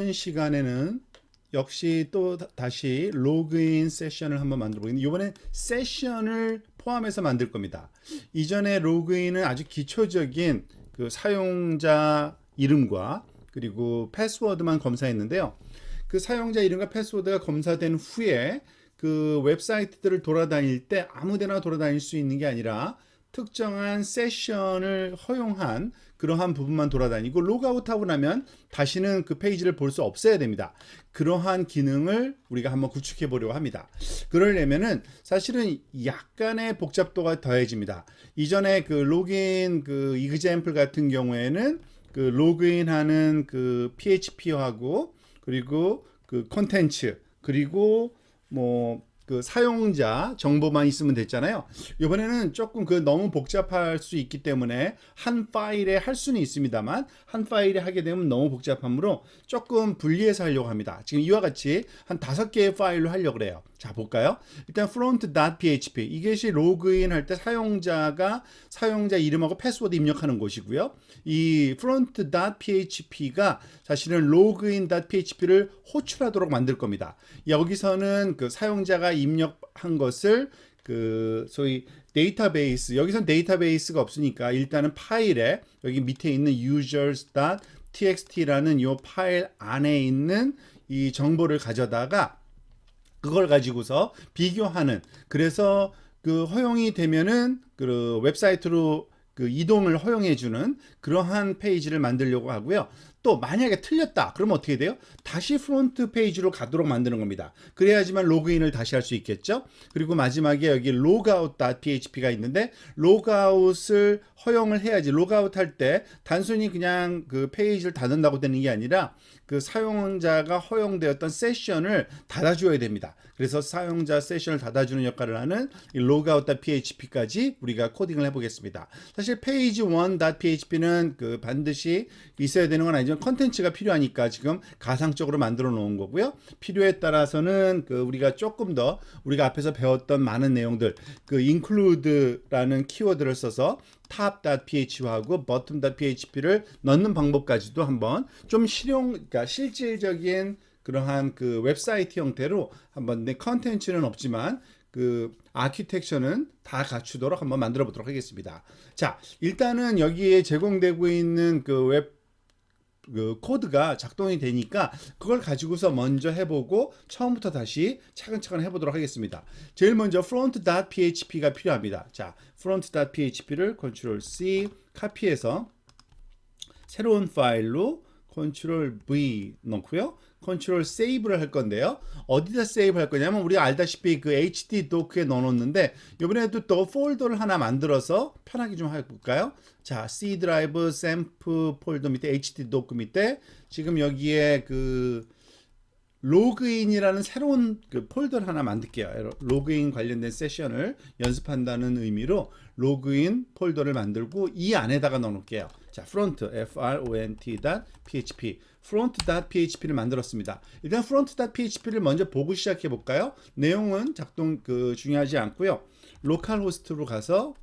이번 시간에는 역시 또 다시 로그인 세션을 한번 만들어 보겠는데 이번엔 세션을 포함해서 만들 겁니다. 이전에 로그인은 아주 기초적인 그 사용자 이름과 그리고 패스워드만 검사했는데요. 그 사용자 이름과 패스워드가 검사된 후에 그 웹사이트들을 돌아다닐 때 아무데나 돌아다닐 수 있는 게 아니라 특정한 세션을 허용한 그러한 부분만 돌아다니고 로그아웃하고 나면 다시는 그 페이지를 볼 수 없어야 됩니다. 그러한 기능을 우리가 한번 구축해 보려고 합니다. 그러려면은 사실은 약간의 복잡도가 더해집니다. 이전에 그 로그인 그 example 같은 경우에는 그 로그인하는 그 PHP하고 그리고 그 콘텐츠 그리고 뭐 그 사용자 정보만 있으면 됐잖아요. 이번에는 조금 그 너무 복잡할 수 있기 때문에 한 파일에 할 수는 있습니다만 한 파일에 하게 되면 너무 복잡하므로 조금 분리해서 하려고 합니다. 지금 이와 같이 한 5개의 파일로 하려고 그래요. 자, 볼까요? 일단 front.php 이것이 로그인 할 때 사용자가 사용자 이름하고 패스워드 입력하는 곳이고요. 이 front.php가 사실은 login.php를 호출하도록 만들 겁니다. 여기서는 그 사용자가 입력한 것을 그 소위 데이터베이스, 여기선 데이터베이스가 없으니까 일단은 파일에 여기 밑에 있는 users.txt라는 이 파일 안에 있는 이 정보를 가져다가 그걸 가지고서 비교하는, 그래서 그 허용이 되면은 그 웹사이트로 그 이동을 허용해 주는 그러한 페이지를 만들려고 하고요. 또 만약에 틀렸다 그러면 어떻게 돼요? 다시 프론트 페이지로 가도록 만드는 겁니다. 그래야지만 로그인을 다시 할 수 있겠죠. 그리고 마지막에 여기 logout.php가 있는데 로그아웃을 허용을 해야지. 로그아웃 할 때 단순히 그냥 그 페이지를 닫는다고 되는 게 아니라 그 사용자가 허용되었던 세션을 닫아줘야 됩니다. 그래서 사용자 세션을 닫아주는 역할을 하는 logout.php까지 우리가 코딩을 해보겠습니다. 사실 page 1.php는 그 반드시 있어야 되는 건 아니지만 컨텐츠가 필요하니까 지금 가상적으로 만들어 놓은 거고요. 필요에 따라서는 그 우리가 조금 더 우리가 앞에서 배웠던 많은 내용들, 그 include라는 키워드를 써서 top.php하고 bottom.php를 넣는 방법까지도 한번 좀 그러니까 실질적인 그러한 그 웹사이트 형태로 한번 내 컨텐츠는 없지만 그 아키텍처는 다 갖추도록 한번 만들어 보도록 하겠습니다. 자, 일단은 여기에 제공되고 있는 그 코드가 작동이 되니까 그걸 가지고서 먼저 해보고 처음부터 다시 차근차근 해보도록 하겠습니다. 제일 먼저 front.php가 필요합니다. 자, front.php를 Ctrl C 카피해서 새로운 파일로 Ctrl V 넣고요. Ctrl Save를 할 건데요. 어디다 세이브 할 거냐면 우리가 알다시피 그 HD 도크에 넣어놓는데 이번에도 또 폴더를 하나 만들어서 편하게 좀 해볼까요? 자, C 드라이브 샘프 폴더 밑에 HD 도크 밑에 지금 여기에 그 로그인이라는 새로운 그 폴더를 하나 만들게요. 로그인 관련된 세션을 연습한다는 의미로 로그인 폴더를 만들고 이 안에다가 넣어놓을게요. 자, front, front.php, front.php를 만들었습니다. 일단 front.php를 먼저 보고 시작해 볼까요? 내용은 중요하지 않고요. 로컬 호스트로 가서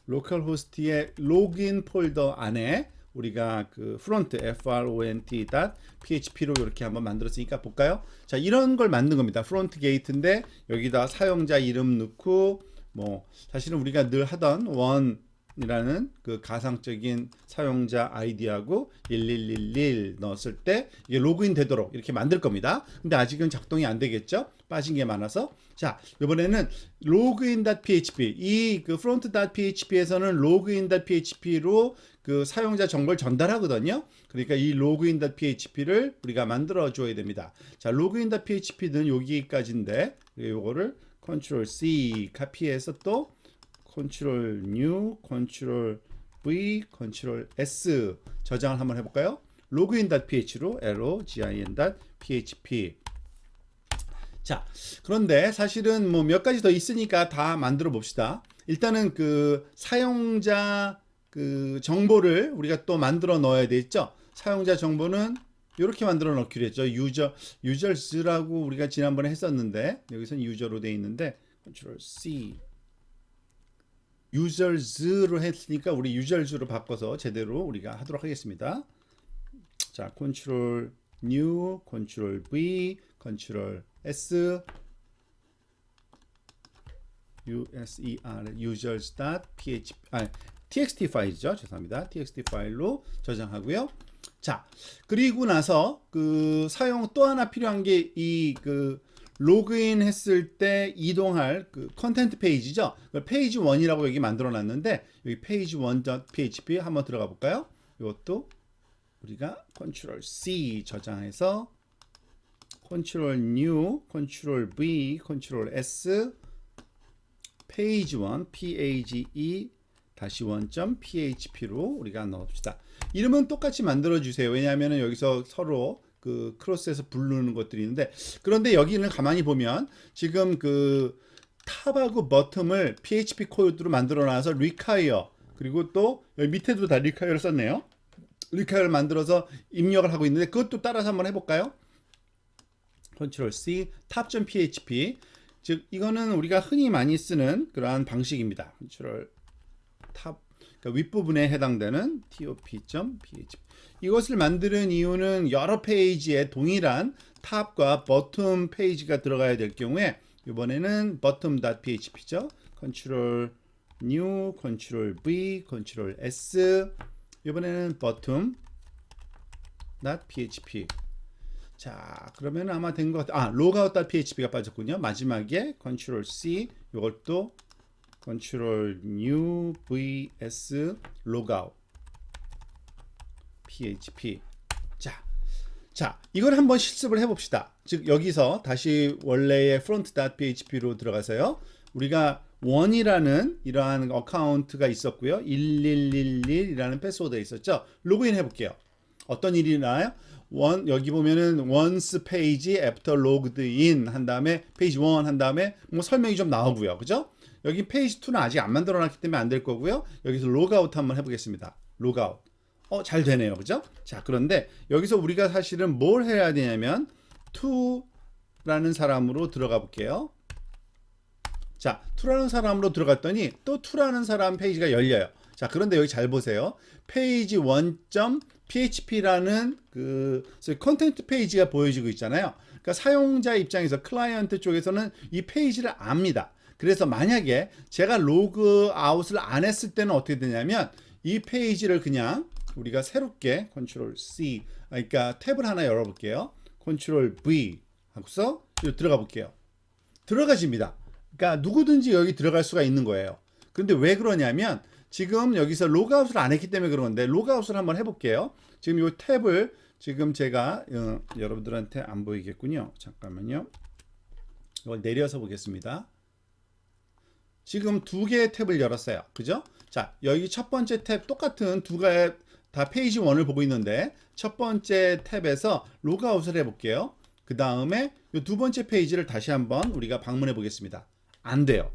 로컬 호스트의 로그인 폴더 안에 우리가 그 front, front.php로 이렇게 한번 만들었으니까 볼까요? 자, 이런 걸 만든 겁니다. 프론트 게이트인데 여기다 사용자 이름 넣고 뭐 사실은 우리가 늘 하던 원이라는 그 가상적인 사용자 아이디하고 1111 넣었을 때 이게 로그인 되도록 이렇게 만들 겁니다. 근데 아직은 작동이 안 되겠죠? 빠진 게 많아서. 자, 이번에는 login.php, 이 그 front.php에서는 login.php로 그 사용자 정보를 전달하거든요. 그러니까 이 login.php를 우리가 만들어 줘야 됩니다. 자, login.php는 여기까지인데 요거를 Ctrl C 카피해서 또 Ctrl New, Ctrl V, Ctrl S 저장을 한번 해볼까요? login.php로 login.php. 자, 그런데 사실은 뭐 몇 가지 더 있으니까 다 만들어 봅시다. 일단은 그 사용자 그 정보를 우리가 또 만들어 넣어야 되겠죠. 사용자 정보는 이렇게 만들어 넣기로 했죠. 유저스라고 우리가 지난번에 했었는데 여기서는 유저로 되어 있는데 Ctrl C 유저스로 했으니까 우리 유저스로 바꿔서 제대로 우리가 하도록 하겠습니다. 자, 컨트롤 new, 컨트롤 V, 컨트롤 S, users.php txt 파일이죠. 죄송합니다. txt 파일로 저장하고요. 자, 그리고 나서 그 사용 또 하나 필요한 게 이 그 로그인 했을 때 이동할 그 컨텐트 페이지죠. 페이지 1이라고 여기 만들어 놨는데 여기 페이지 1.php 한번 들어가 볼까요? 이것도 우리가 컨트롤 C 저장해서 컨트롤 new, 컨트롤 V, 컨트롤 S 페이지 1 page 다시 1.php로 우리가 넣읍시다. 이름은 똑같이 만들어 주세요. 왜냐하면 여기서 서로 그 크로스해서 부르는 것들이 있는데, 그런데 여기는 가만히 보면 지금 그 탑하고 버텀을 PHP 코드로 만들어 놔서 require, 그리고 또 여기 밑에도 다 require를 썼네요. require를 만들어서 입력을 하고 있는데 그것도 따라서 한번 해볼까요? 컨트롤 C 탑.php, 즉 이거는 우리가 흔히 많이 쓰는 그러한 방식입니다. 컨트롤 탑, 그러니까 윗부분에 해당되는 top.php. 이것을 만드는 이유는 여러 페이지에 동일한 탑과 버텀 페이지가 들어가야 될 경우에 이번에는 bottom.php죠. 컨트롤 new, 컨트롤 V, 컨트롤 S, 이번에는 bottom.php. 자, 그러면 아마 된 것 같아요. logout.php가 빠졌군요. 마지막에 컨트롤 C, 이것도 컨트롤 new vs logout php. 자, 이걸 한번 실습을 해봅시다. 즉 여기서 다시 원래의 front.php로 들어가서요. 우리가 1이라는 이러한 어카운트가 있었고요. 1111이라는 패스워드가 있었죠. 로그인 해볼게요. 어떤 일이 일어나요? 여기 보면은 once page after logged in 한 다음에 page 1 한 다음에 뭐 설명이 좀 나오고요. 그죠? 여기 페이지 2는 아직 안 만들어 놨기 때문에 안 될 거고요. 여기서 로그아웃 한번 해보겠습니다. 로그아웃. 잘 되네요. 그죠? 자, 그런데 여기서 우리가 사실은 뭘 해야 되냐면 to라는 사람으로 들어가 볼게요. 자, to라는 사람으로 들어갔더니 또 to라는 사람 페이지가 열려요. 자, 그런데 여기 잘 보세요. 페이지 1.php라는 그 컨텐트 페이지가 보여지고 있잖아요. 그러니까 사용자 입장에서 클라이언트 쪽에서는 이 페이지를 압니다. 그래서 만약에 제가 로그아웃을 안 했을 때는 어떻게 되냐면 이 페이지를 그냥 우리가 새롭게 컨트롤 C, 그러니까 탭을 하나 열어볼게요. 컨트롤 V 하고서 들어가 볼게요. 들어가집니다. 그러니까 누구든지 여기 들어갈 수가 있는 거예요. 그런데 왜 그러냐면 지금 여기서 로그아웃을 안 했기 때문에 그런 건데, 로그아웃을 한번 해볼게요. 지금 이 탭을 지금 제가 여러분들한테 안 보이겠군요. 잠깐만요. 이걸 내려서 보겠습니다. 지금 두 개의 탭을 열었어요. 그죠? 자, 여기 첫 번째 탭 똑같은 두 개의 다 페이지 1을 보고 있는데 첫 번째 탭에서 로그아웃을 해볼게요. 그 다음에 이 두 번째 페이지를 다시 한번 우리가 방문해 보겠습니다. 안 돼요.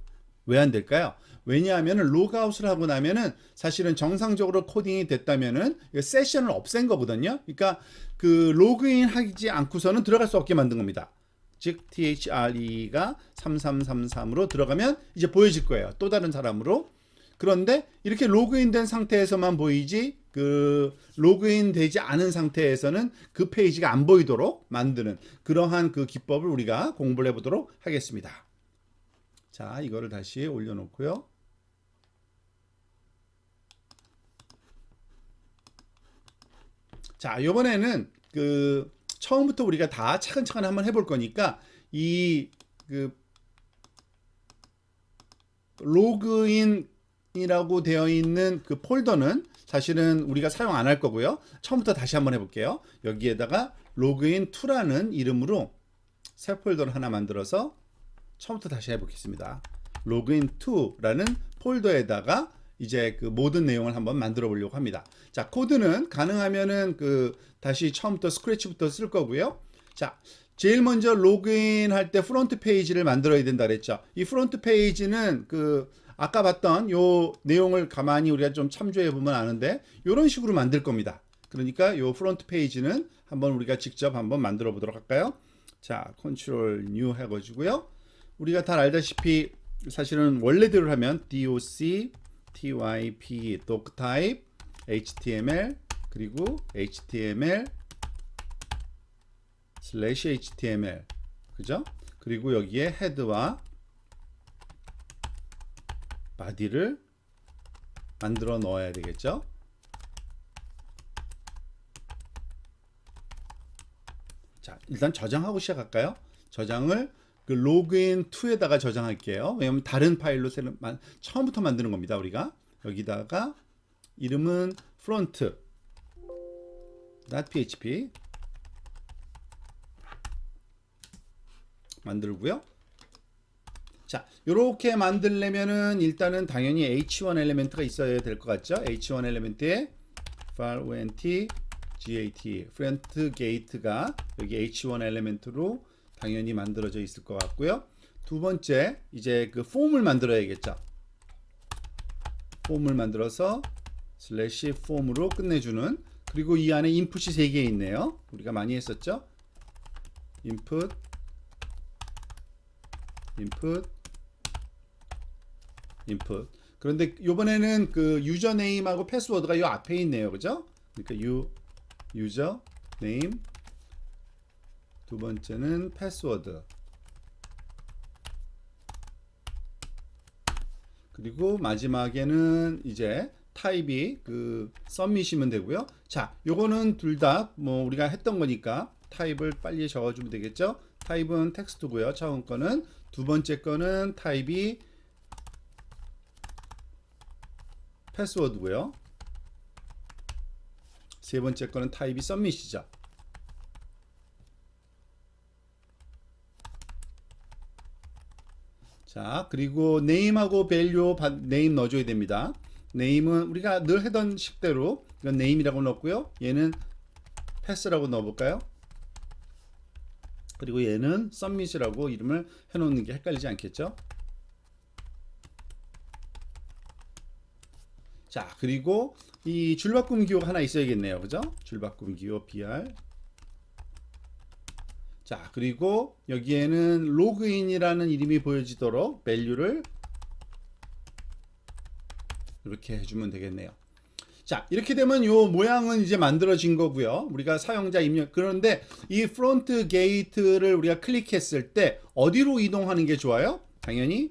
왜 안 될까요? 왜냐하면 로그아웃을 하고 나면은 사실은 정상적으로 코딩이 됐다면은 세션을 없앤 거거든요. 그러니까 그 로그인 하지 않고서는 들어갈 수 없게 만든 겁니다. 즉 thre가 3333으로 들어가면 이제 보여질 거예요. 또 다른 사람으로. 그런데 이렇게 로그인된 상태에서만 보이지 그 로그인 되지 않은 상태에서는 그 페이지가 안 보이도록 만드는 그러한 그 기법을 우리가 공부를 해보도록 하겠습니다. 자, 이거를 다시 올려놓고요. 자, 이번에는 그 처음부터 우리가 다 차근차근 한번 해볼 거니까 이 그 로그인이라고 되어 있는 그 폴더는 사실은 우리가 사용 안 할 거고요. 처음부터 다시 한번 해볼게요. 여기에다가 로그인 2라는 이름으로 새 폴더를 하나 만들어서 처음부터 다시 해보겠습니다. 로그인 2라는 폴더에다가 이제 그 모든 내용을 한번 만들어 보려고 합니다. 자, 코드는 가능하면은 그 다시 처음부터 스크래치부터 쓸 거고요. 자, 제일 먼저 로그인 할 때 프론트 페이지를 만들어야 된다 그랬죠. 이 프론트 페이지는 그 아까 봤던 요 내용을 가만히 우리가 좀 참조해 보면 아는데 이런 식으로 만들 겁니다. 그러니까 요 프론트 페이지는 한번 우리가 직접 한번 만들어 보도록 할까요? 자, 컨트롤 뉴 해가지고요. 우리가 다 알다시피 사실은 원래대로 하면 doc typ doctype html 그리고 html 슬래시 html 그죠? 그리고 여기에 헤드와 바디를 만들어 넣어야 되겠죠? 자, 일단 저장하고 시작할까요? 저장을 그 로그인 2에다가 저장할게요. 왜냐면 다른 파일로 처음부터 만드는 겁니다. 우리가 여기다가 이름은 front.php 만들고요. 자, 이렇게 만들려면은 일단은 당연히 h1 엘리멘트가 있어야 될 것 같죠? h1 엘리멘트에 front gat 프론트 게이트가 여기 h1 엘리멘트로 당연히 만들어져 있을 것 같고요. 두 번째 이제 그 폼을 만들어야겠죠. 폼을 만들어서 슬래시 폼으로 끝내주는, 그리고 이 안에 인풋이 3개 있네요. 우리가 많이 했었죠. 인풋 그런데 이번에는 그 유저네임하고 패스워드가 이 앞에 있네요. 그죠? 그러니까 유저네임, 두 번째는 패스워드, 그리고 마지막에는 이제 타입이 그 submit이면 되고요. 자, 요거는 둘 다 뭐 우리가 했던 거니까 타입을 빨리 적어주면 되겠죠. 타입은 텍스트고요. 처음 거는. 두 번째 거는 타입이 패스워드고요. 세 번째 거는 타입이 submit이죠. 자, 그리고 name하고 value name 넣어줘야 됩니다. name은 우리가 늘 하던 식대로 이건 name이라고 넣었고요. 얘는 pass라고 넣어볼까요? 그리고 얘는 submit이라고 이름을 해놓는 게 헷갈리지 않겠죠? 자, 그리고 이 줄바꿈 기호가 하나 있어야겠네요. 그죠? 줄바꿈 기호 br. 자, 그리고 여기에는 로그인이라는 이름이 보여지도록 value를 이렇게 해주면 되겠네요. 자, 이렇게 되면 요 모양은 이제 만들어진 거고요. 우리가 사용자 입력, 그런데 이 프론트 게이트를 우리가 클릭했을 때 어디로 이동하는 게 좋아요? 당연히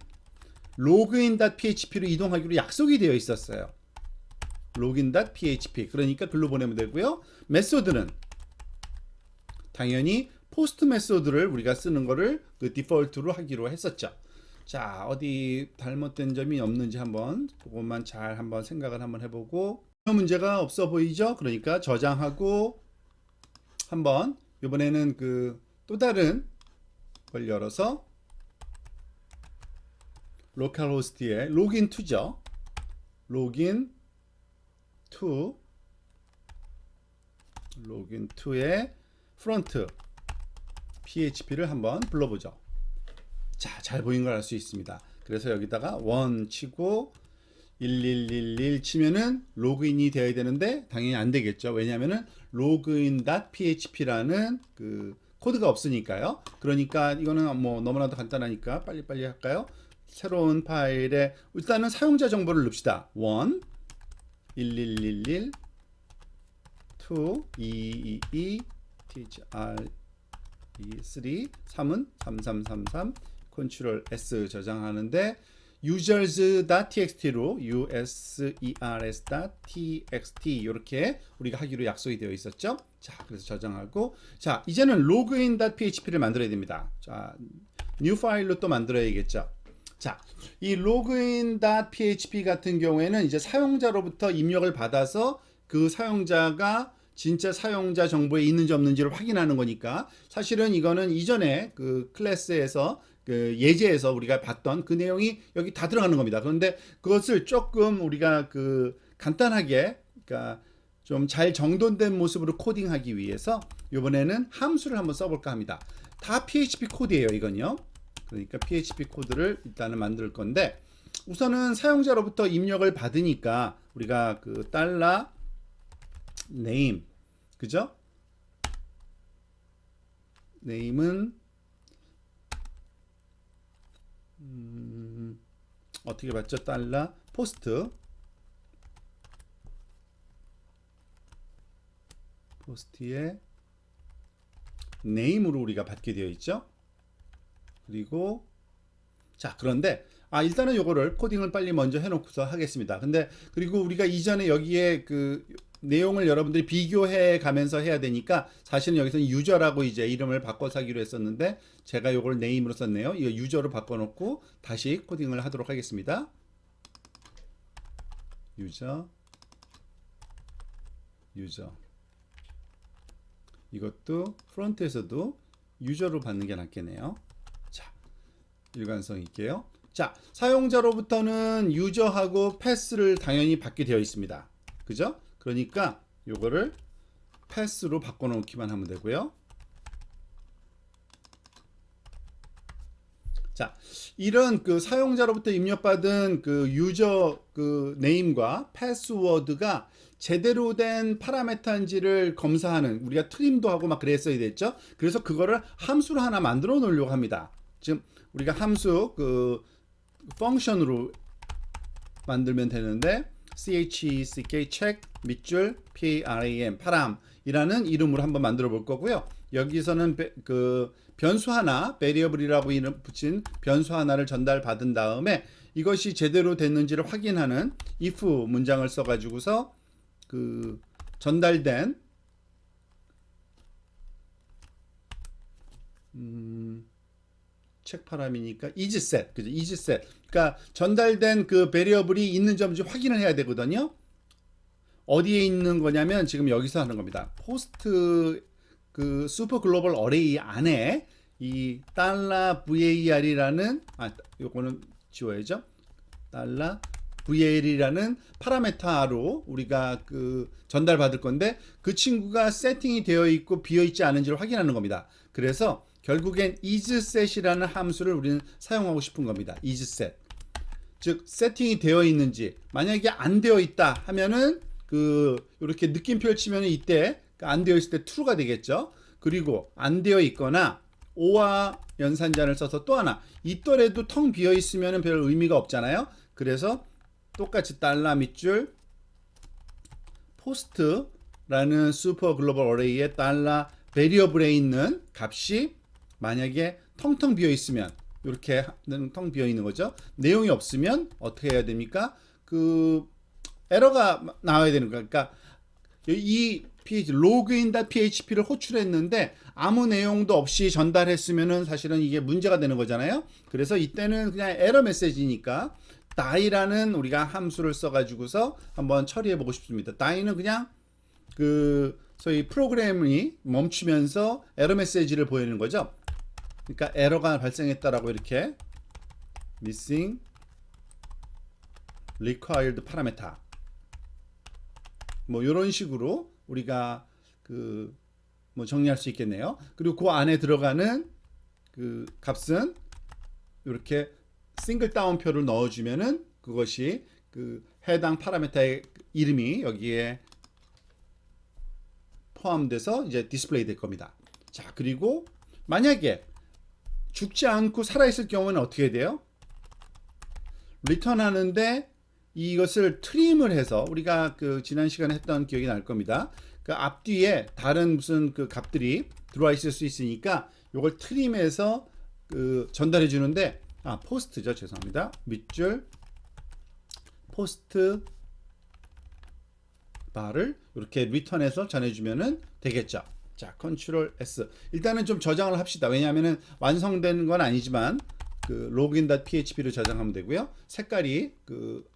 login.php로 이동하기로 약속이 되어 있었어요. login.php. 그러니까 글로 보내면 되고요. 메소드는 당연히 포스트 메소드를 우리가 쓰는 거를 그 디폴트로 하기로 했었죠. 자, 어디 잘못된 점이 없는지 한번 그것만 잘 한번 생각을 한번 해보고, 문제가 없어 보이죠? 그러니까 저장하고 한번 이번에는 그 또 다른 걸 열어서 로컬호스트에 로긴 2죠. 로긴 2에 프론트 php를 한번 불러보죠. 자, 잘 보인 걸 알 수 있습니다. 그래서 여기다가 1 치고 1111 치면은 로그인이 되어야 되는데 당연히 안 되겠죠. 왜냐하면은 login.php라는 그 코드가 없으니까요. 그러니까 이거는 뭐 너무나도 간단하니까 빨리빨리 할까요? 새로운 파일에 일단은 사용자 정보를 넣읍시다. 1 1111 2 222 thr 3 3은 3333 컨트롤 S 저장하는데 users.txt로 users.txt 이렇게 우리가 하기로 약속이 되어 있었죠. 자, 그래서 저장하고, 자, 이제는 login.php를 만들어야 됩니다. 자, new 파일로 또 만들어야겠죠. 자, 이 login.php 같은 경우에는 이제 사용자로부터 입력을 받아서 그 사용자가 진짜 사용자 정보에 있는지 없는지를 확인하는 거니까, 사실은 이거는 이전에 그 클래스에서 그 예제에서 우리가 봤던 그 내용이 여기 다 들어가는 겁니다. 그런데 그것을 조금 우리가 그 간단하게, 그러니까 좀 잘 정돈된 모습으로 코딩하기 위해서 이번에는 함수를 한번 써볼까 합니다. 다 PHP 코드예요, 이건요. 그러니까 PHP 코드를 일단은 만들 건데, 우선은 사용자로부터 입력을 받으니까 우리가 그 달러 name, 그죠? name은 어떻게 봤죠? 달러 포스트에 name으로 우리가 받게 되어 있죠. 그리고 자, 그런데 일단은 요거를 코딩을 빨리 먼저 해놓고서 하겠습니다. 근데 그리고 우리가 이전에 여기에 그 내용을 여러분들이 비교해 가면서 해야 되니까 사실은 여기서는 유저라고 이제 이름을 바꿔서 하기로 했었는데 제가 요걸 네임으로 썼네요. 이거 유저로 바꿔놓고 다시 코딩을 하도록 하겠습니다. 유저 이것도 프론트에서도 유저로 받는 게 낫겠네요. 자, 일관성 있게요. 자, 사용자로부터는 유저하고 패스를 당연히 받게 되어 있습니다. 그죠? 그러니까 요거를 패스로 바꿔놓기만 하면 되고요. 자, 이런 그 사용자로부터 입력받은 그 유저 그 네임과 패스워드가 제대로 된 파라메터인지를 검사하는, 우리가 트림도 하고 막 그랬어야 됐죠. 그래서 그거를 함수로 하나 만들어 놓으려고 합니다. 지금 우리가 함수 그 펑션으로 만들면 되는데 check check 밑줄 param 파람이라는 이름으로 한번 만들어 볼 거고요. 여기서는 그 변수 하나, variable이라고 이름 붙인 변수 하나를 전달받은 다음에 이것이 제대로 됐는지를 확인하는 if 문장을 써 가지고서 그 전달된 책 파람이니까 isset, 그죠? isset. 그러니까 전달된 그 variable이 있는 점인지 확인을 해야 되거든요. 어디에 있는 거냐면 지금 여기서 하는 겁니다. 포스트 그 슈퍼 글로벌 어레이 안에 이 $var이라는 요거는 지워야죠. $var이라는 파라메터로 우리가 그 전달받을 건데 그 친구가 세팅이 되어 있고 비어 있지 않은지를 확인하는 겁니다. 그래서 결국엔 isset이라는 함수를 우리는 사용하고 싶은 겁니다. isset. 즉 세팅이 되어 있는지, 만약에 안 되어 있다 하면은 그 이렇게 느낌표를 치면 이때 안 되어 있을 때 true가 되겠죠. 그리고 안 되어 있거나 오와 연산자를 써서 또 하나 있더라도 텅 비어 있으면 별 의미가 없잖아요. 그래서 똑같이 달러 밑줄 post라는 슈퍼 글로벌 어레이의 달러 베리어블에 있는 값이 만약에 텅텅 비어 있으면 이렇게 텅 비어 있는 거죠. 내용이 없으면 어떻게 해야 됩니까? 그 에러가 나와야 되는 거야. 그러니까 이 login.php를 호출했는데 아무 내용도 없이 전달했으면은 사실은 이게 문제가 되는 거잖아요. 그래서 이때는 그냥 에러 메시지니까 die라는 우리가 함수를 써가지고서 한번 처리해 보고 싶습니다. die는 그냥 그 소위 프로그램이 멈추면서 에러 메시지를 보이는 거죠. 그러니까 에러가 발생했다라고 이렇게 missing required parameter 뭐 이런 식으로 우리가 그 뭐 정리할 수 있겠네요. 그리고 그 안에 들어가는 그 값은 이렇게 싱글 다운표를 넣어주면은 그것이 그 해당 파라미터의 이름이 여기에 포함돼서 이제 디스플레이 될 겁니다. 자, 그리고 만약에 죽지 않고 살아있을 경우는 어떻게 돼요? 리턴 하는데 이것을 트림을 해서 우리가 그 지난 시간에 했던 기억이 날 겁니다. 그 앞뒤에 다른 무슨 그 값들이 들어와 있을 수 있으니까 이걸 트림해서 그 전달해 주는데 포스트죠. 죄송합니다. 밑줄 포스트 바를 이렇게 리턴해서 전해주면은 되겠죠. 자, 컨트롤 S. 일단은 좀 저장을 합시다. 왜냐하면은 완성된 건 아니지만 그 login.php를 저장하면 되고요. 색깔이 그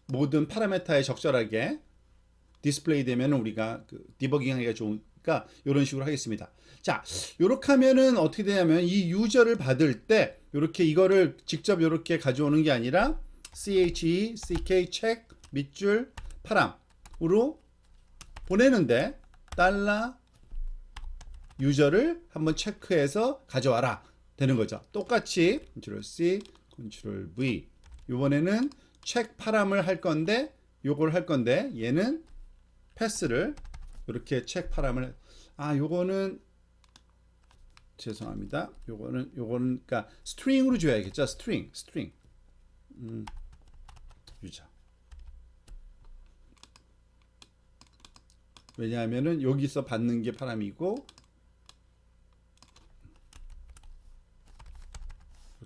모든 파라미터에 적절하게 디스플레이 되면 우리가 그 디버깅 하기가 좋으니까 이런 식으로 하겠습니다. 자, 요렇게 하면은 어떻게 되냐면 이 유저를 받을 때 이렇게 이거를 직접 이렇게 가져오는 게 아니라 check check 밑줄 파람으로 보내는데 달러 유저를 한번 체크해서 가져와라 되는 거죠. 똑같이 컨트롤 C, 컨트롤 V. 이번에는 체크 파람을 할 건데 요걸 할 건데 얘는 패스를 이렇게 체크 파람을 요거는 죄송합니다. 요거는 그러니까 스트링으로 줘야겠죠. 스트링 유저. 왜냐하면은 여기서 받는 게 파람이고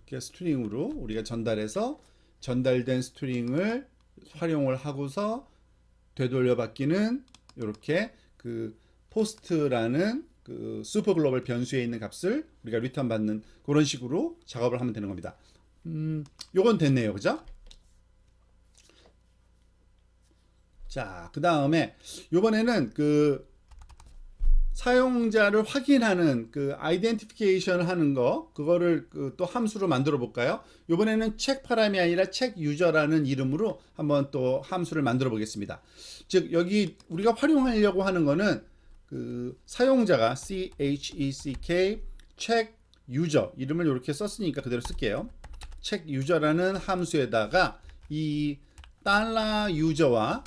이렇게 스트링으로 우리가 전달해서 전달된 스트링을 활용을 하고서 되돌려 받기는 이렇게 그 포스트라는 그 슈퍼 글로벌 변수에 있는 값을 우리가 리턴 받는 그런 식으로 작업을 하면 되는 겁니다. 요건 됐네요. 그죠? 자, 그 다음에 요번에는 그 사용자를 확인하는 그 아이덴티피케이션 하는 거, 그거를 그 또 함수로 만들어 볼까요? 요번에는 책 파람이 아니라 책 유저라는 이름으로 한번 또 함수를 만들어 보겠습니다. 즉 여기 우리가 활용하려고 하는 거는 그 사용자가 check 책 유저 이름을 이렇게 썼으니까 그대로 쓸게요. 책 유저라는 함수에다가 이 달러 유저와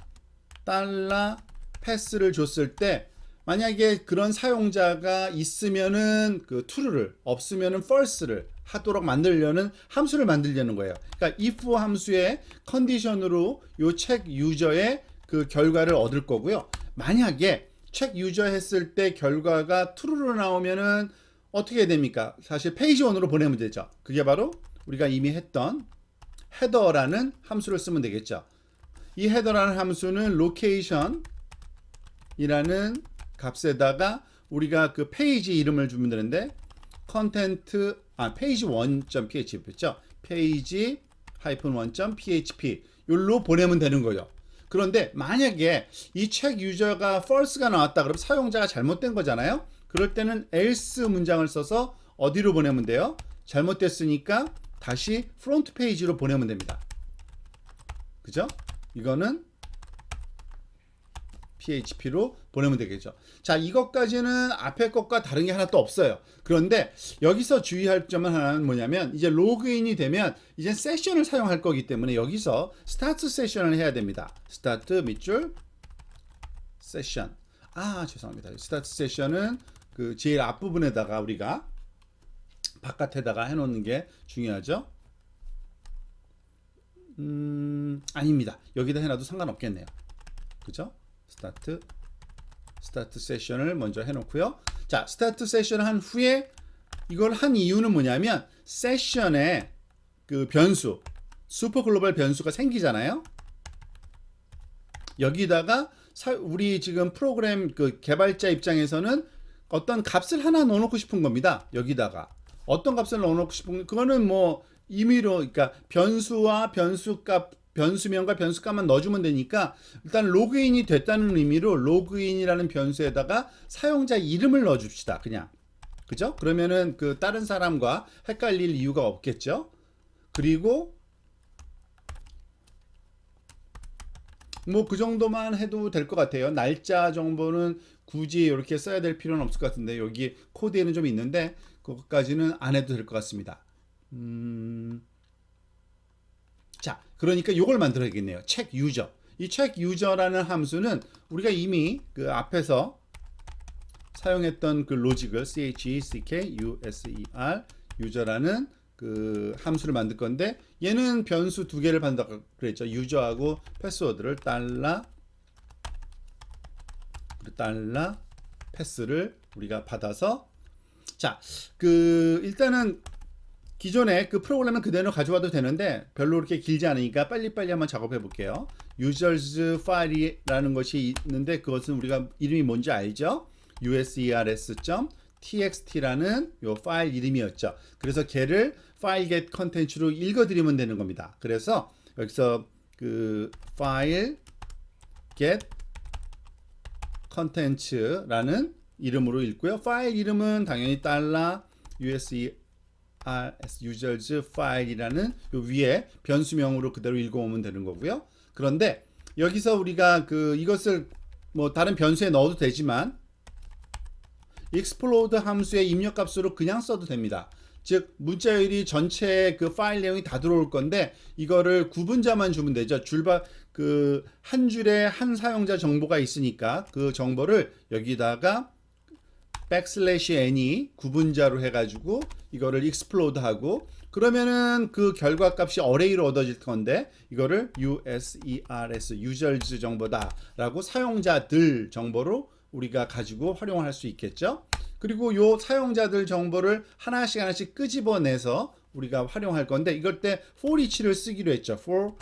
달러 패스를 줬을 때 만약에 그런 사용자가 있으면은 그 true를 없으면은 false를 하도록 만들려는 함수를 만들려는 거예요. 그러니까 if 함수의 컨디션으로 요 책 유저의 그 결과를 얻을 거고요. 만약에 책 유저 했을 때 결과가 true로 나오면은 어떻게 됩니까? 사실 페이지 1으로 보내면 되죠. 그게 바로 우리가 이미 했던 헤더라는 함수를 쓰면 되겠죠. 이 헤더라는 함수는 location이라는 값에다가 우리가 그 페이지 이름을 주면 되는데 page 1.php였죠. page -1.php 요로 보내면 되는 거죠. 그런데 만약에 이 책 유저가 false가 나왔다 그러면 사용자가 잘못된 거잖아요. 그럴 때는 else 문장을 써서 어디로 보내면 돼요? 잘못됐으니까 다시 프론트 페이지로 보내면 됩니다. 그죠? 이거는 PHP로 보내면 되겠죠. 자, 이것까지는 앞에 것과 다른 게 하나도 없어요. 그런데 여기서 주의할 점은 하나는 뭐냐면 이제 로그인이 되면 이제 세션을 사용할 거기 때문에 여기서 스타트 세션을 해야 됩니다. 스타트 밑줄 세션. 죄송합니다. 스타트 세션은 그 제일 앞부분에다가 우리가 바깥에다가 해놓는 게 중요하죠. 아닙니다. 여기다 해놔도 상관없겠네요. 그죠? 스타트 세션을 먼저 해놓고요. 자, 스타트 세션 한 후에 이걸 한 이유는 뭐냐면 세션에 그 변수 슈퍼 글로벌 변수가 생기잖아요. 여기다가 우리 지금 프로그램 그 개발자 입장에서는 어떤 값을 하나 넣어놓고 싶은 겁니다. 여기다가 어떤 값을 넣어놓고 싶은 그거는 뭐 임의로 그러니까 변수와 변수명과 변수값만 넣어주면 되니까 일단 로그인이 됐다는 의미로 로그인이라는 변수에다가 사용자 이름을 넣어줍시다. 그냥 그죠? 그러면은 그 다른 사람과 헷갈릴 이유가 없겠죠. 그리고 뭐 그 정도만 해도 될 것 같아요. 날짜 정보는 굳이 이렇게 써야 될 필요는 없을 것 같은데 여기 코드에는 좀 있는데 그것까지는 안 해도 될 것 같습니다. 자, 그러니까 이걸 만들어야겠네요. 책 유저. 이 책 유저라는 함수는 우리가 이미 그 앞에서 사용했던 그 로직을 check 유저라는 그 함수를 만들 건데 얘는 변수 두 개를 받는다고 그랬죠. 유저하고 패스워드를 달러 패스를 우리가 받아서 자, 그 일단은 기존에 그 프로그램은 그대로 가져와도 되는데 별로 그렇게 길지 않으니까 빨리빨리 한번 작업해 볼게요. users 파일이라는 것이 있는데 그것은 우리가 이름이 뭔지 알죠? users.txt라는 요 파일 이름이었죠. 그래서 걔를 file get content로 읽어드리면 되는 겁니다. 그래서 여기서 그 file get content라는 이름으로 읽고요. 파일 이름은 당연히 달러 users 파일이라는 요 위에 변수명으로 그대로 읽어오면 되는 거고요. 그런데 여기서 우리가 그 이것을 뭐 다른 변수에 넣어도 되지만 explode 함수의 입력값으로 그냥 써도 됩니다. 즉 문자열이 전체 그 파일 내용이 다 들어올 건데 이거를 구분자만 주면 되죠. 그 한 줄에 한 사용자 정보가 있으니까 그 정보를 여기다가 \n이 구분자로 해가지고 이거를 explode 하고 그러면은 그 결과값이 어레이로 얻어질 건데 이거를 users 정보다 라고 사용자들 정보로 우리가 가지고 활용할 수 있겠죠. 그리고 요 사용자들 정보를 하나씩 끄집어내서 우리가 활용할 건데 이걸 때 for each를 쓰기로 했죠. for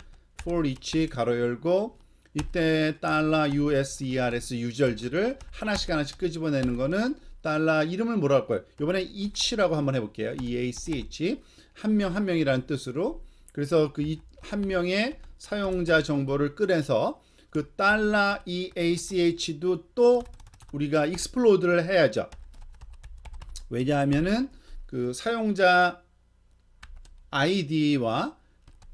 each 가로 열고 이때 $USERS 유절지를 하나씩 끄집어내는 거는 달러 이름을 뭐라 할 거예요? 이번에 each라고 한번 해볼게요. EACH 한 명 한 명이라는 뜻으로 그래서 그 한 명의 사용자 정보를 꺼내서 그 $EACH도 또 우리가 익스플로드를 해야죠. 왜냐하면은 그 사용자 아이디와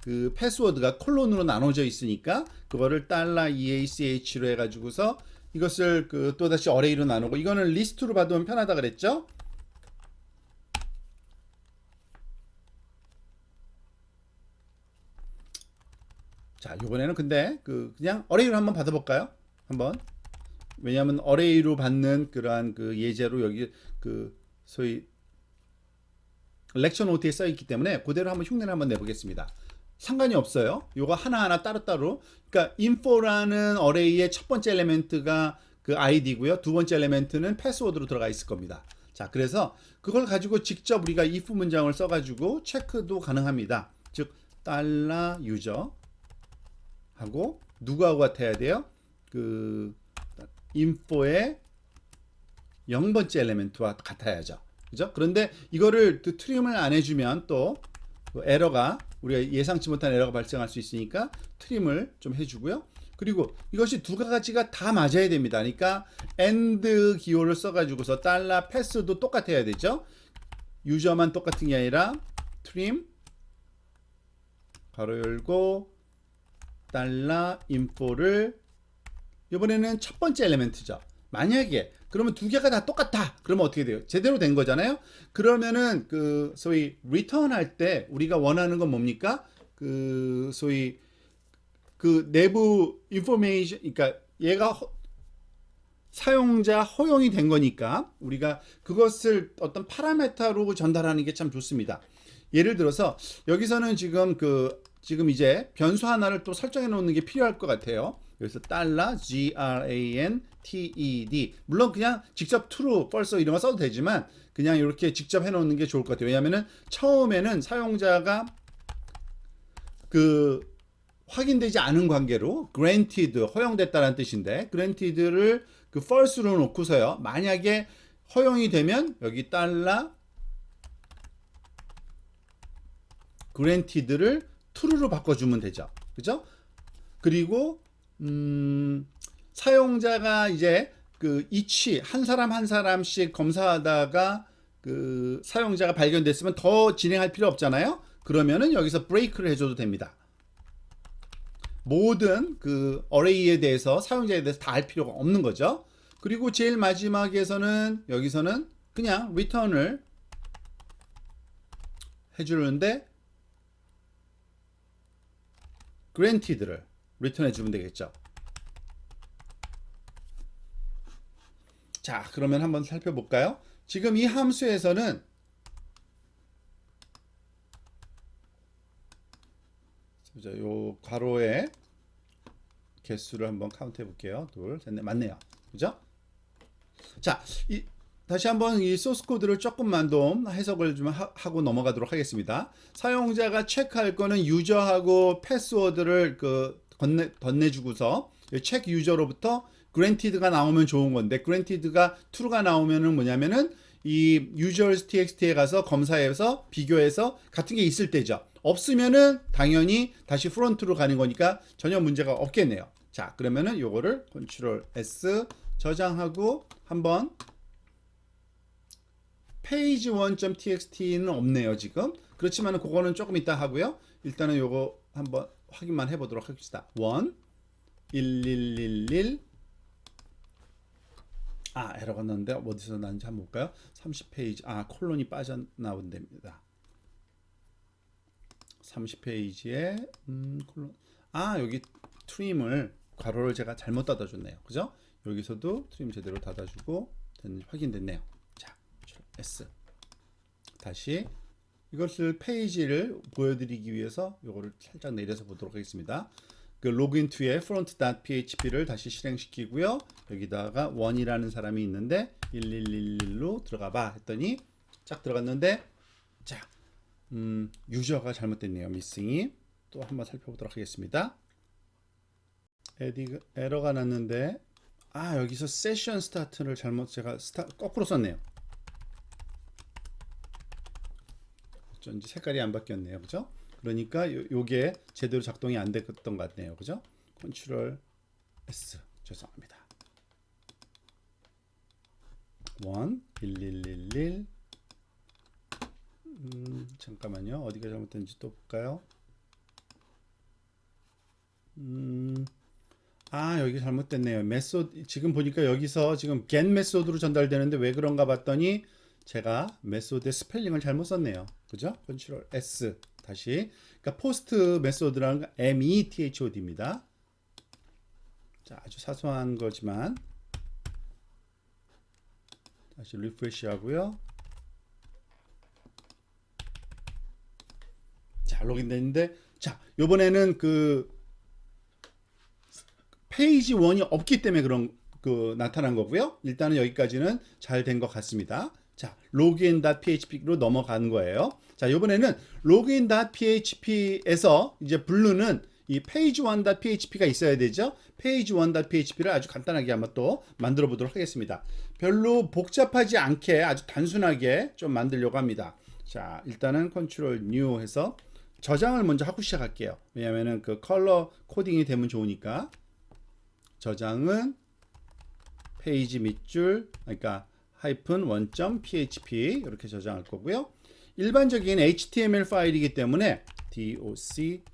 그 패스워드가 콜론으로 나눠져 있으니까 그거를 $EACH로 해가지고서 이것을 그 또다시 어레이로 나누고 이거는 리스트로 받으면 편하다 그랬죠? 자, 이번에는 근데 그냥 어레이로 한번 받아볼까요? 한번. 왜냐하면 어레이로 받는 그러한 그 예제로 여기 그 소위 렉처 노트에 써 있기 때문에 그대로 한번 흉내를 한번 내보겠습니다. 상관이 없어요. 요거 하나하나 따로따로. 그러니까 info라는 어레이의 첫 번째 엘리멘트가 그 id고요. 두 번째 엘리멘트는 패스워드로 들어가 있을 겁니다. 자, 그래서 그걸 가지고 직접 우리가 if 문장을 써가지고 체크도 가능합니다. 즉 $user 하고 누구하고 같아야 돼요? 그 info의 0번째 엘리멘트와 같아야죠. 그죠? 그런데 이거를 트림을 안 해주면 또 에러가 우리가 예상치 못한 에러가 발생할 수 있으니까 트림을 좀 해주고요. 그리고 이것이 두 가지가 다 맞아야 됩니다. 그러니까 and 기호를 써가지고서 $패스도 똑같아야 되죠. 유저만 똑같은 게 아니라 트림 가로 열고 $info를 이번에는 첫 번째 엘리멘트죠. 만약에 그러면 두 개가 다 똑같다. 그러면 어떻게 돼요? 제대로 된 거잖아요. 그러면은 그 소위 return 할 때 우리가 원하는 건 뭡니까? 그 소위 그 내부 인포메이션, 그러니까 얘가 사용자 허용이 된 거니까 우리가 그것을 어떤 파라메타로 전달하는 게 참 좋습니다. 예를 들어서 여기서는 지금 이제 변수 하나를 또 설정해 놓는 게 필요할 것 같아요. 그래서 $GRANTED 물론 그냥 직접 true, false 이런 거 써도 되지만 그냥 이렇게 직접 해놓는 게 좋을 것 같아요. 왜냐하면은 처음에는 사용자가 그 확인되지 않은 관계로 granted 허용됐다는 뜻인데 granted를 그 false로 놓고서요. 만약에 허용이 되면 여기 $granted를 true로 바꿔주면 되죠. 그죠? 그리고 사용자가 이제 그 each 한 사람 한 사람씩 검사하다가 그 사용자가 발견됐으면 더 진행할 필요 없잖아요. 그러면은 여기서 break를 해줘도 됩니다. 모든 그 array에 대해서 사용자에 대해서 다 알 필요가 없는 거죠. 그리고 제일 마지막에서는 여기서는 그냥 return을 해주는데 granted를 리턴 해주면 되겠죠. 자, 그러면 한번 살펴볼까요? 지금 이 함수에서는 요 괄호의 개수를 한번 카운트 해볼게요. 둘, 셋, 넷, 맞네요. 그죠? 자, 다시 한번 이 소스 코드를 조금만 더 해석을 좀 하고 넘어가도록 하겠습니다. 사용자가 체크할 거는 유저하고 패스워드를 건네주고서 체크 유저로부터 granted가 나오면 좋은 건데 granted가 true가 나오면은 뭐냐면은 이 users txt에 가서 검사해서 비교해서 같은 게 있을 때죠. 없으면은 당연히 다시 프론트로 가는 거니까 전혀 문제가 없겠네요. 자, 그러면은 요거를 Ctrl S 저장하고 한번 page1.txt는 없네요, 지금. 그렇지만 그거는 조금 이따 하고요. 일단은 요거 한번 확인만 해보도록 합시다. 1, 1111 에러가 났는데 어디서 났는지 한번 볼까요? 30페이지 콜론이 빠져나온 됩니다. 30페이지에 콜론 여기 트림을 괄호를 제가 잘못 닫아줬네요. 그죠? 여기서도 트림 제대로 닫아주고 확인됐네요. 자, S 다시 이것을 페이지를 보여드리기 위해서 이거를 살짝 내려서 보도록 하겠습니다. 그 로그인 투의 front.php를 다시 실행시키고요. 여기다가 원이라는 사람이 있는데 1111로 들어가 봐 했더니 쫙 들어갔는데 자, 유저가 잘못됐네요. 미싱이. 또 한번 살펴보도록 하겠습니다. 에러가 났는데 여기서 세션 스타트를 잘못 제가 거꾸로 썼네요. 어쩐지 색깔이 안 바뀌었네요. 그죠? 그러니까 요게 제대로 작동이 안 됐던 것 같네요. 그죠? 컨트롤 S. 죄송합니다. 1111 잠깐만요. 어디가 잘못된지 또 볼까요? 여기 잘못됐네요. 메소드 지금 보니까 여기서 지금 get 메소드로 전달되는데 왜 그런가 봤더니 제가 메소드의 스펠링을 잘못 썼네요. 그죠? 컨트롤 S 다시. 그러니까 포스트 메소드라는 거 method입니다. 자, 아주 사소한 거지만 다시 리프레시 하고요. 자, 로그인 됐는데 자, 요번에는 그 페이지 1이 없기 때문에 그런 나타난 거고요. 일단은 여기까지는 잘 된 것 같습니다. 자, login.php로 넘어간 거예요. 자, 이번에는 login.php에서 이제 부르는 이 page1.php가 있어야 되죠. page1.php를 아주 간단하게 한번 또 만들어 보도록 하겠습니다. 별로 복잡하지 않게 아주 단순하게 좀 만들려고 합니다. 자, 일단은 컨트롤 뉴 해서 저장을 먼저 하고 시작할게요. 왜냐면은 그 컬러 코딩이 되면 좋으니까. 저장은 페이지 밑줄, 그러니까 -1.php 이렇게 저장할 거고요. 일반적인 HTML 파일이기 때문에 doc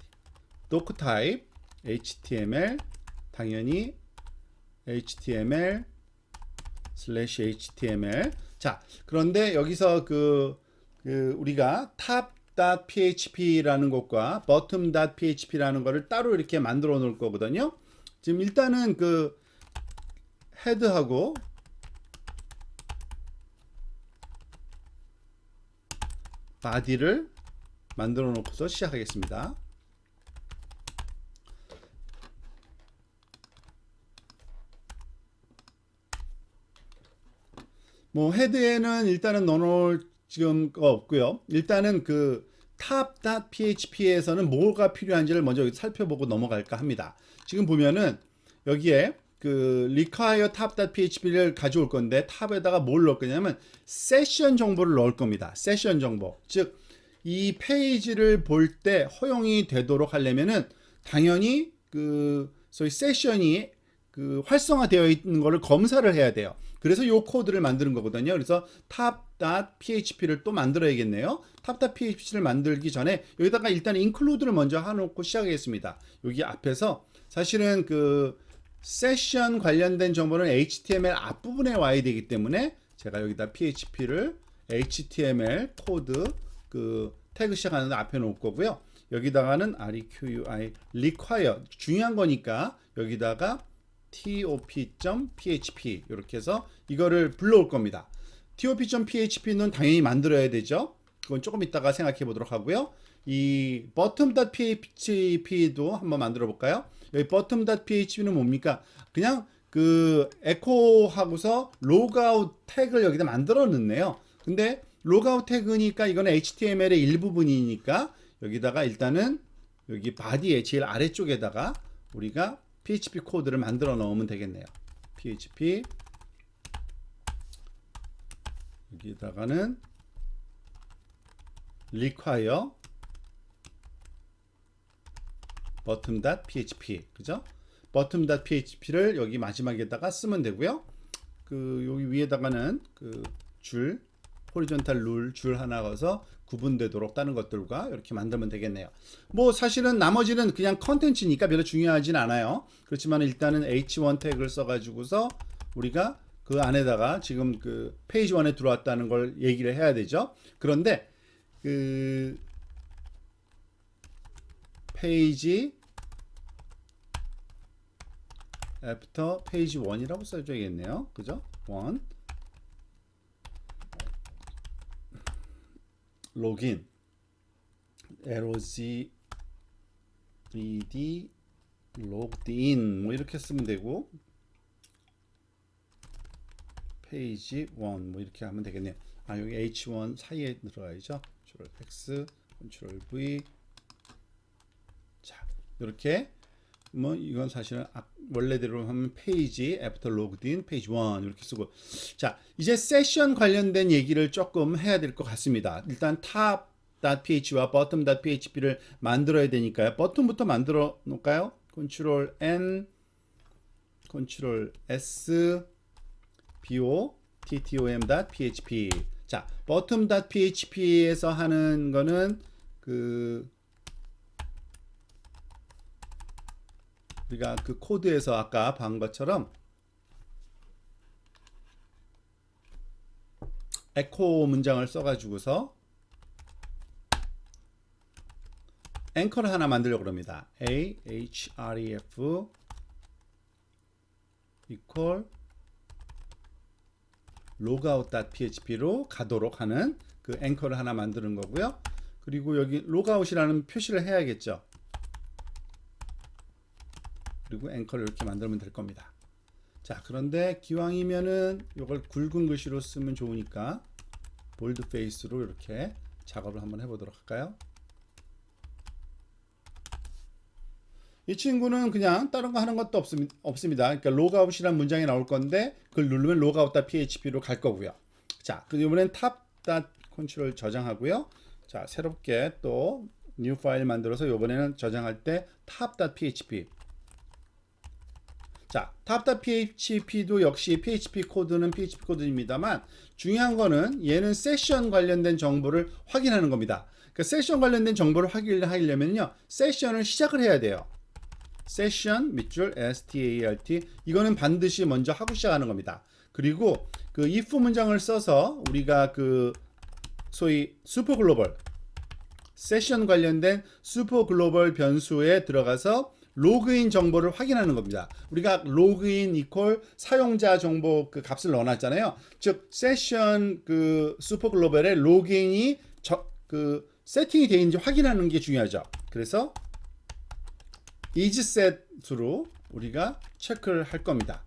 doctype html 당연히 html/html. 자, 그런데 여기서 우리가 top.php라는 것과 bottom.php라는 것을 따로 이렇게 만들어 놓을 거거든요. 지금 일단은 헤드하고 바디를 만들어 놓고서 시작하겠습니다. 뭐 헤드에는 일단은 넣어놓을 지금 거 없고요. 일단은 top.php에서는 뭐가 필요한지를 먼저 살펴보고 넘어갈까 합니다. 지금 보면은 여기에 require top.php를 가져올 건데 탑에다가 뭘 넣을 거냐면 세션 정보를 넣을 겁니다. 세션 정보. 즉 이 페이지를 볼 때 허용이 되도록 하려면은 당연히 소위 세션이 활성화되어 있는 거를 검사를 해야 돼요. 그래서 이 코드를 만드는 거거든요. 그래서 top.php를 또 만들어야겠네요. top.php를 만들기 전에 여기다가 일단 include를 먼저 해놓고 시작하겠습니다. 여기 앞에서 사실은 세션 관련된 정보는 HTML 앞부분에 와야 되기 때문에 제가 여기다 php를 HTML 코드 태그 시작하는 앞에 놓을 거고요. 여기다가는 require 중요한 거니까 여기다가 top.php 이렇게 해서 이거를 불러올 겁니다. top.php는 당연히 만들어야 되죠. 그건 조금 이따가 생각해 보도록 하고요. 이 bottom.php도 한번 만들어 볼까요? 여기 bottom.php는 뭡니까? 그냥 에코 하고서 로그아웃 태그를 여기다 만들어 넣네요. 근데 로그아웃 태그니까 이거는 HTML의 일부분이니까 여기다가 일단은 여기 바디의 제일 아래쪽에다가 우리가 PHP 코드를 만들어 넣으면 되겠네요. PHP 여기다가는 require bottom.php 그죠? bottom.php를 여기 마지막에다가 쓰면 되고요. 여기 위에다가는 호리존탈 룰 줄 하나 넣어서 구분되도록 다른 것들과 이렇게 만들면 되겠네요. 뭐 사실은 나머지는 그냥 컨텐츠니까 별로 중요하진 않아요. 그렇지만 일단은 h1 태그를 써가지고서 우리가 안에다가 지금 페이지 1에 들어왔다는 걸 얘기를 해야 되죠. 그런데 페이지 after 페이지 1이라고 써줘야겠네요. 그죠? 1 로긴 LOGED logged in 뭐 이렇게 쓰면 되고 페이지 1 뭐 이렇게 하면 되겠네요. 여기 H1 사이에 들어가야죠. X 컨트롤 V. 자, 이렇게 뭐 이건 사실은 원래대로 하면 페이지 after logged in 페이지 1 이렇게 쓰고. 자, 이제 세션 관련된 얘기를 조금 해야 될 것 같습니다. 일단 top.php와 bottom.php를 만들어야 되니까요. 버튼부터 만들어 놓을까요? 컨트롤 N, 컨트롤 S, bottom.php. 자, bottom.php에서 하는 거는 우리가 그 코드에서 아까 본 것처럼 에코 문장을 써가지고서 앵커를 하나 만들려고 합니다. ahref equal logout.php로 가도록 하는 그 앵커를 하나 만드는 거고요. 그리고 여기 logout이라는 표시를 해야겠죠. 그리고 앵커를 이렇게 만들면 될 겁니다. 자, 그런데 기왕이면은 이걸 굵은 글씨로 쓰면 좋으니까 볼드 페이스로 이렇게 작업을 한번 해보도록 할까요? 이 친구는 그냥 다른 거 하는 것도 없습니다. 그러니까 logout이라는 문장이 나올 건데 그걸 누르면 logout.php로 갈 거고요. 자, 그리고 이번엔 tab.control 저장하고요. 자, 새롭게 또 new 파일 만들어서 이번에는 저장할 때 tab.php. 자, tab.php도 역시 PHP 코드는 PHP 코드입니다만 중요한 거는 얘는 세션 관련된 정보를 확인하는 겁니다. 그러니까 세션 관련된 정보를 확인하려면요, 세션을 시작을 해야 돼요. 세션 밑줄 start 이거는 반드시 먼저 하고 시작하는 겁니다. 그리고 그 if 문장을 써서 우리가 그 소위 슈퍼 글로벌 세션 관련된 슈퍼 글로벌 변수에 들어가서 로그인 정보를 확인하는 겁니다. 우리가 로그인 이퀄 사용자 정보 그 값을 넣어놨잖아요. 즉 세션 그 슈퍼 글로벌에 로그인이 그 세팅이 되어 있는지 확인하는 게 중요하죠. 그래서 isset으로 우리가 체크를 할 겁니다.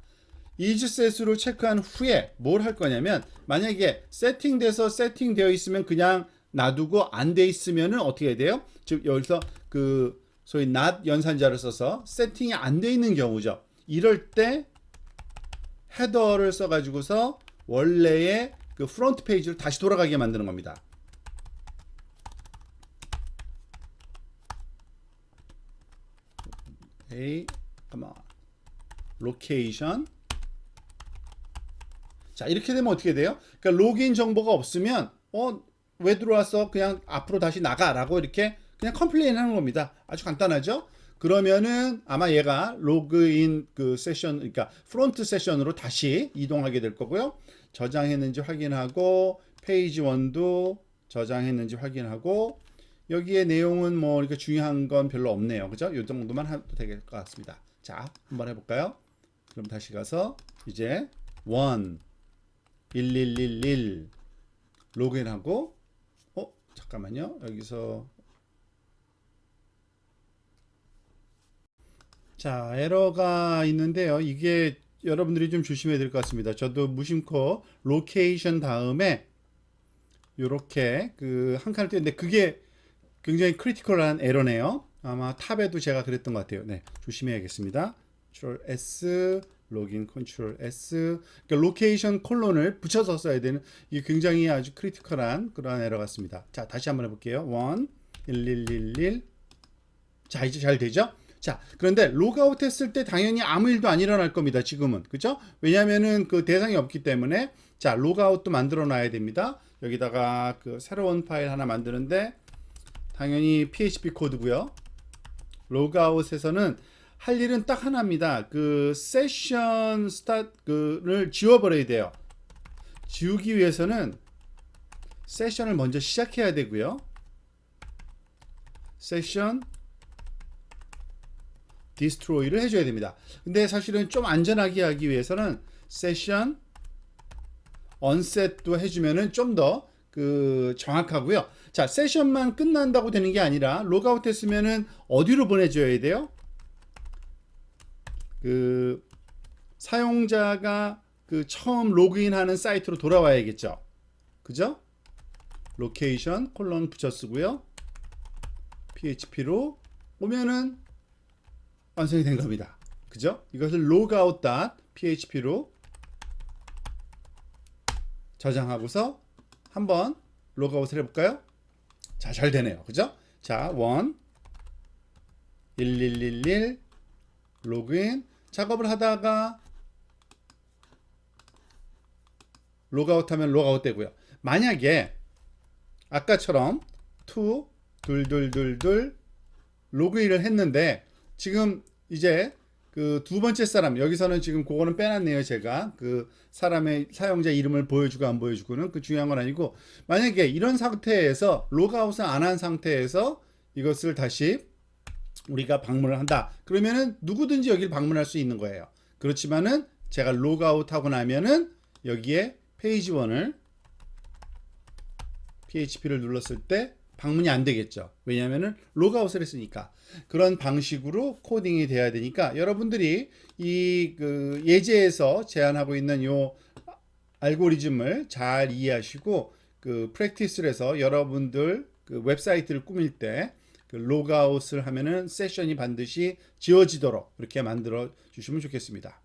isset으로 체크한 후에 뭘 할 거냐면 만약에 세팅되어 있으면 그냥 놔두고 안 돼 있으면은 어떻게 해야 돼요? 즉 여기서 그 소위 not 연산자를 써서 세팅이 안 돼 있는 경우죠. 이럴 때 헤더를 써가지고서 원래의 그 프론트 페이지로 다시 돌아가게 만드는 겁니다. location. 자, 이렇게 되면 어떻게 돼요? 그러니까 로그인 정보가 없으면 왜 들어왔어? 그냥 앞으로 다시 나가라고 이렇게 그냥 컴플레인 하는 겁니다. 아주 간단하죠? 그러면은 아마 얘가 로그인 그 세션, 그러니까 프론트 세션으로 다시 이동하게 될 거고요. 저장했는지 확인하고 페이지 1도 저장했는지 확인하고 여기에 내용은 뭐 이렇게 중요한 건 별로 없네요. 그죠? 이 정도만 해도 될 것 같습니다. 자, 한번 해볼까요? 그럼 다시 가서 이제 1111 로그인하고 잠깐만요. 여기서 자, 에러가 있는데요. 이게 여러분들이 좀 조심해야 될 것 같습니다. 저도 무심코 로케이션 다음에 이렇게 그 한 칸을 띄웠는데 그게 굉장히 크리티컬한 에러네요. 아마 탑에도 제가 그랬던 것 같아요. 네, 조심해야겠습니다. 컨트롤 S 로긴 컨트롤 S. 그러니까 로케이션 콜론을 붙여서 써야 되는 이게 굉장히 아주 크리티컬한 그런 에러 같습니다. 자, 다시 한번 해볼게요. 1111. 자, 이제 잘 되죠? 자, 그런데 로그아웃 했을 때 당연히 아무 일도 안 일어날 겁니다. 지금은. 그죠? 왜냐면은 그 대상이 없기 때문에. 자, 로그아웃도 만들어 놔야 됩니다. 여기다가 그 새로운 파일 하나 만드는데 당연히 PHP 코드고요. 로그아웃에서는 할 일은 딱 하나입니다. 그 세션 스타트를 지워버려야 돼요. 지우기 위해서는 세션을 먼저 시작해야 되고요. 세션 디스트로이를 해줘야 됩니다. 근데 사실은 좀 안전하게 하기 위해서는 세션 언셋도 해주면은 좀 더 그 정확하고요. 자, 세션만 끝난다고 되는 게 아니라 로그아웃 했으면은 어디로 보내줘야 돼요? 그 사용자가 그 처음 로그인하는 사이트로 돌아와야겠죠. 그죠? 로케이션 콜론 붙여 쓰고요. php로 오면은 완성이 된 겁니다. 그죠? 이것을 logout.php로 저장하고서 한번 로그아웃을 해볼까요? 자, 잘 되네요. 그죠? 자, 1111 로그인 작업을 하다가 로그아웃 하면 로그아웃 되고요. 만약에 아까처럼 둘둘둘둘 로그인을 했는데 지금 이제 그 두 번째 사람 여기서는 지금 그거는 빼놨네요. 제가 그 사람의 사용자 이름을 보여주고 안 보여주고는 그 중요한 건 아니고 만약에 이런 상태에서 로그아웃을 안 한 상태에서 이것을 다시 우리가 방문을 한다. 그러면은 누구든지 여기를 방문할 수 있는 거예요. 그렇지만은 제가 로그아웃 하고 나면은 여기에 페이지 1을 PHP를 눌렀을 때 방문이 안 되겠죠. 왜냐하면은 로그아웃을 했으니까. 그런 방식으로 코딩이 돼야 되니까 여러분들이 이 그 예제에서 제안하고 있는 요 알고리즘을 잘 이해하시고 그 프랙티스를 해서 여러분들 그 웹사이트를 꾸밀 때 그 로그아웃을 하면은 세션이 반드시 지워지도록 이렇게 만들어 주시면 좋겠습니다.